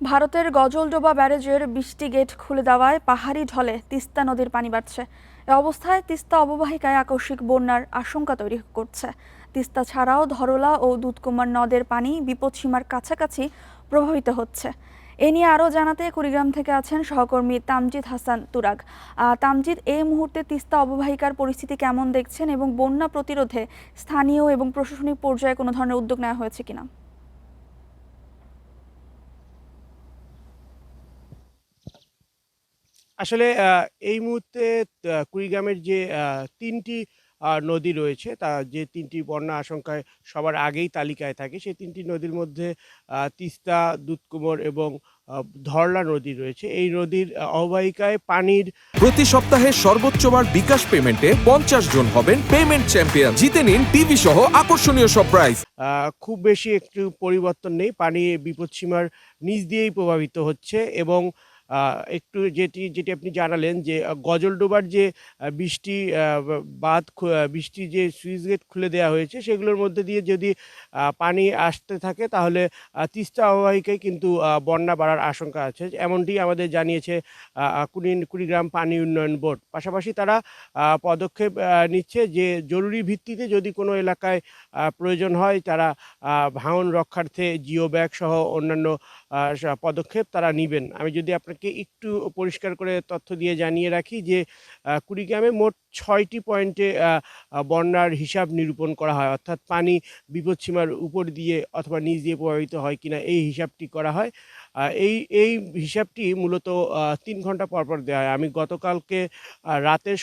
ভারতের গজলডোবা ব্যারেজের ২০টি গেট খুলে দেওয়ায় পাহাড়ি ঢলে তিস্তা নদীর পানি বাড়ছে। এ অবস্থায় তিস্তা অববাহিকায় আকস্মিক বন্যার আশঙ্কা তৈরি করছে। তিস্তা ছাড়াও ধরলা ও দুধকুমার নদের পানি বিপদসীমার কাছাকাছি প্রভাবিত হচ্ছে। এ নিয়ে আরও জানাতে কুড়িগ্রাম থেকে আছেন সহকর্মী তামজিদ হাসান তুরাগ। তামজিদ, এই মুহূর্তে তিস্তা অববাহিকার পরিস্থিতি কেমন দেখছেন এবং বন্যা প্রতিরোধে স্থানীয় এবং প্রশাসনিক পর্যায়ে কোনো ধরনের উদ্যোগ নেওয়া হয়েছে কিনা? আসলে এই মুহূর্তে কুড়িগ্রামের যে ৩টি নদী রয়েছে, যে ৩টি বন্যা আশঙ্কায় সবার আগেই তালিকায় থাকে, সেই ৩টি নদীর মধ্যে তিস্তা, দুধকুমর এবং আ ধরলা নদী রয়েছে। এই নদীর অববাহিকায় পানির প্রতি সপ্তাহে সর্বোচ্চবার বিকাশ পেমেন্টে ৫০ জন হবেন পেমেন্ট চ্যাম্পিয়ন। জিতে নিন টিভি সহ আকর্ষণীয় সব প্রাইজ। খুব বেশি একটু পরিবর্তন নেই। পানি বিপদসীমার নিচ দিয়েই প্রভাবিত হচ্ছে এবং একটু যেটি আপনি জানালেন যে গজলডোবার যে ২০টি বৃষ্টি যে সুইচ গেট খুলে দেওয়া হয়েছে, সেগুলোর মধ্যে দিয়ে যদি পানি আসতে থাকে তাহলে তিস্তা অববাহিকায় কিন্তু বন্যা বাড়ার আশঙ্কা আছে। এমনটি আমাদের জানিয়েছে কুড়িগ্রাম পানি উন্নয়ন বোর্ড। পাশাপাশি তারা পদক্ষেপ নিচ্ছে যে জরুরি ভিত্তিতে যদি কোনো এলাকায় প্রয়োজন হয়, তারা ভাঙন রক্ষার্থে জিও ব্যাগ সহ অন্যান্য পদক্ষেপ তারা নিবেন। আমি যদি আপনাকে একটু পরিষ্কার করে তথ্য দিয়ে জানিয়ে রাখি যে কুড়িগ্রামে মোট ৬টি পয়েন্টে বন্যার হিসাব নিরূপণ করা হয়, অর্থাৎ পানি বিপদসীমার উপর দিয়ে অথবা নিচ দিয়ে প্রভাবিত হয় কিনা এই হিসাবটি করা হয়। এই হিসাবটি মূলত ৩ ঘন্টা পর পর দেওয়া হয়। আমি গতকালকে রাতের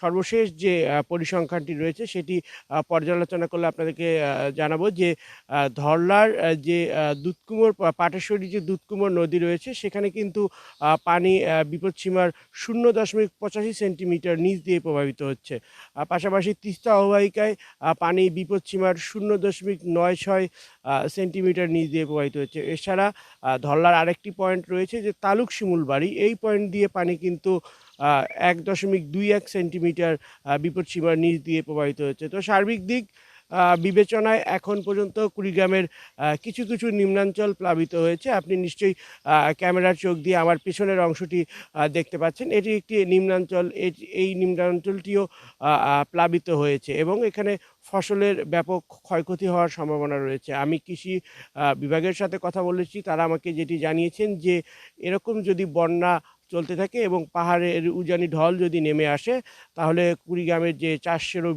সর্বশেষ যে পরিসংখ্যানটি রয়েছে সেটি পর্যালোচনা করলে আপনাদেরকে জানাবো যে ধরলার যে দুধকুমোর পাটেশ্বরী যে দুধকুমোর নদী রয়েছে, সেখানে কিন্তু পানি বিপদসীমার ০.৮৫ সেন্টিমিটার নিচ দিয়ে প্রভাবিত হচ্ছে। পাশাপাশি তিস্তা অববাহিকায় পানি বিপদসীমার ০.৯৬ সেন্টিমিটার নিচ দিয়ে প্রবাহিত হচ্ছে। এছাড়া ধরলার আরেকটি পয়েন্ট রয়েছে যে তালুক শিমুলবাড়ি, এই পয়েন্ট দিয়ে পানি কিন্তু ১.২১ সেন্টিমিটার বিপদসীমার নিচ দিয়ে প্রবাহিত হচ্ছে। তো সার্বিক দিক বিবেচনায় এখন পর্যন্ত কুড়িগ্রামের কিছু কিছু নিম্নাঞ্চল প্লাবিত হয়েছে। আপনি নিশ্চয়ই ক্যামেরার চোখ দিয়ে আমার পেছনের অংশটি দেখতে পাচ্ছেন। এটি একটি নিম্নাঞ্চল। এই নিম্নাঞ্চলটিও প্লাবিত হয়েছে এবং এখানে ফসলের ব্যাপক ক্ষয়ক্ষতি হওয়ার সম্ভাবনা রয়েছে। আমি কৃষি বিভাগের সাথে কথা বলেছি, তারা আমাকে যেটি জানিয়েছেন যে এরকম যদি বন্যা চলতে থাকে এবং পাহাড়ের উজানি ঢল যদি নেমে আসে, তাহলে কুড়িগ্রামের যে ৪০০-এরও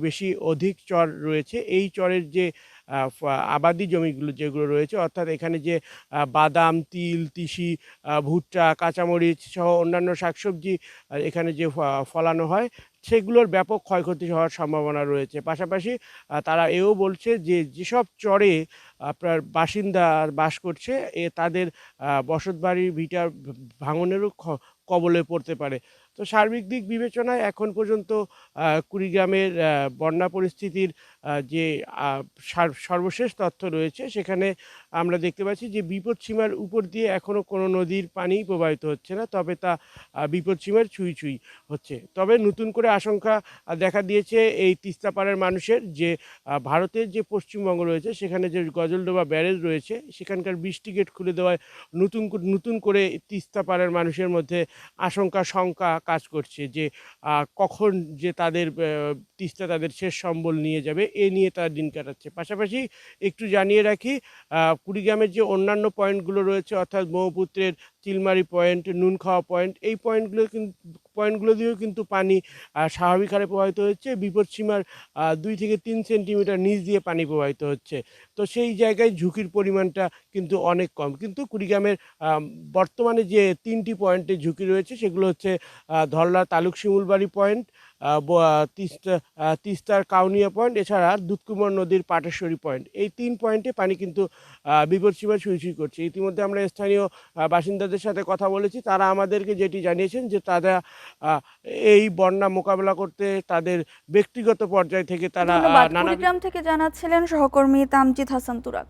অধিক চর রয়েছে, এই চরের যে আবাদি জমিগুলো যেগুলো রয়েছে, অর্থাৎ এখানে যে বাদাম, তিল, তিসি, ভুট্টা, কাঁচামরিচ সহ অন্যান্য শাকসবজি এখানে যে ফলানো হয়, সেগুলোর ব্যাপক ক্ষয়ক্ষতি হওয়ার সম্ভাবনা রয়েছে। পাশাপাশি তারা এও বলছে যে যেসব চরে আপনার বাসিন্দা বাস করছে, তাদের বসতবাড়ি ভিটার ভাঙনেরও কবলে পড়তে পারে। তো সার্বিক দিক বিবেচনায় এখন পর্যন্ত কুড়িগ্রামের বন্যা পরিস্থিতির যে সর্বশেষ তথ্য রয়েছে, সেখানে আমরা দেখতে পাচ্ছি যে বিপদসীমার উপর দিয়ে এখনও কোনো নদীর পানিই প্রবাহিত হচ্ছে না, তবে তা বিপদসীমার ছুঁই ছুঁই হচ্ছে। তবে নতুন করে আশঙ্কা দেখা দিয়েছে এই তিস্তাপাড়ের মানুষের, যে ভারতের যে পশ্চিমবঙ্গ রয়েছে, সেখানে যে গজলডোবা ব্যারেজ রয়েছে, সেখানকার ২০টি গেট খুলে দেওয়ায় নতুন করে তিস্তাপাড়ের মানুষের মধ্যে আশঙ্কা শঙ্কা কাজ করছে যে কখন যে তিস্তা তাদের শেষ সম্বল নিয়ে যাবে, এ নিয়ে তারা দিন কাটাচ্ছে। পাশাপাশি একটু জানিয়ে রাখি, কুড়িগ্রামের যে অন্যান্য পয়েন্টগুলো রয়েছে, অর্থাৎ ব্রহ্মপুত্রের চিলমারি পয়েন্ট, নুনখাওয়া পয়েন্ট, এই পয়েন্টগুলো দিয়েও কিন্তু পানি স্বাভাবিক হারে প্রবাহিত হচ্ছে। বিপদসীমার ২ থেকে ৩ সেন্টিমিটার নিচ দিয়ে পানি প্রবাহিত হচ্ছে। তো সেই জায়গায় ঝুঁকির পরিমাণটা কিন্তু অনেক কম। কিন্তু কুড়িগ্রামের বর্তমানে যে ৩টি পয়েন্টে ঝুঁকি রয়েছে, সেগুলো হচ্ছে ধরলা তালুক শিমুলবাড়ি পয়েন্ট, তিস্তার কাউনিয়া পয়েন্ট, এছাড়া দুধকুমার নদীর পাটেশ্বরী পয়েন্ট। এই ৩ পয়েন্টে পানি কিন্তু বিপদসীমা ছুঁই করছে। ইতিমধ্যে আমরা স্থানীয় বাসিন্দাদের সাথে কথা বলেছি, তারা আমাদেরকে যেটি জানিয়েছেন যে তারা এই বন্যা মোকাবেলা করতে তাদের ব্যক্তিগত পর্যায় থেকে তারা ধন্যবাদ। নানা কুড়িগ্রাম থেকে জানাচ্ছিলেন সহকর্মী তামজিদ হাসান তুরাগ।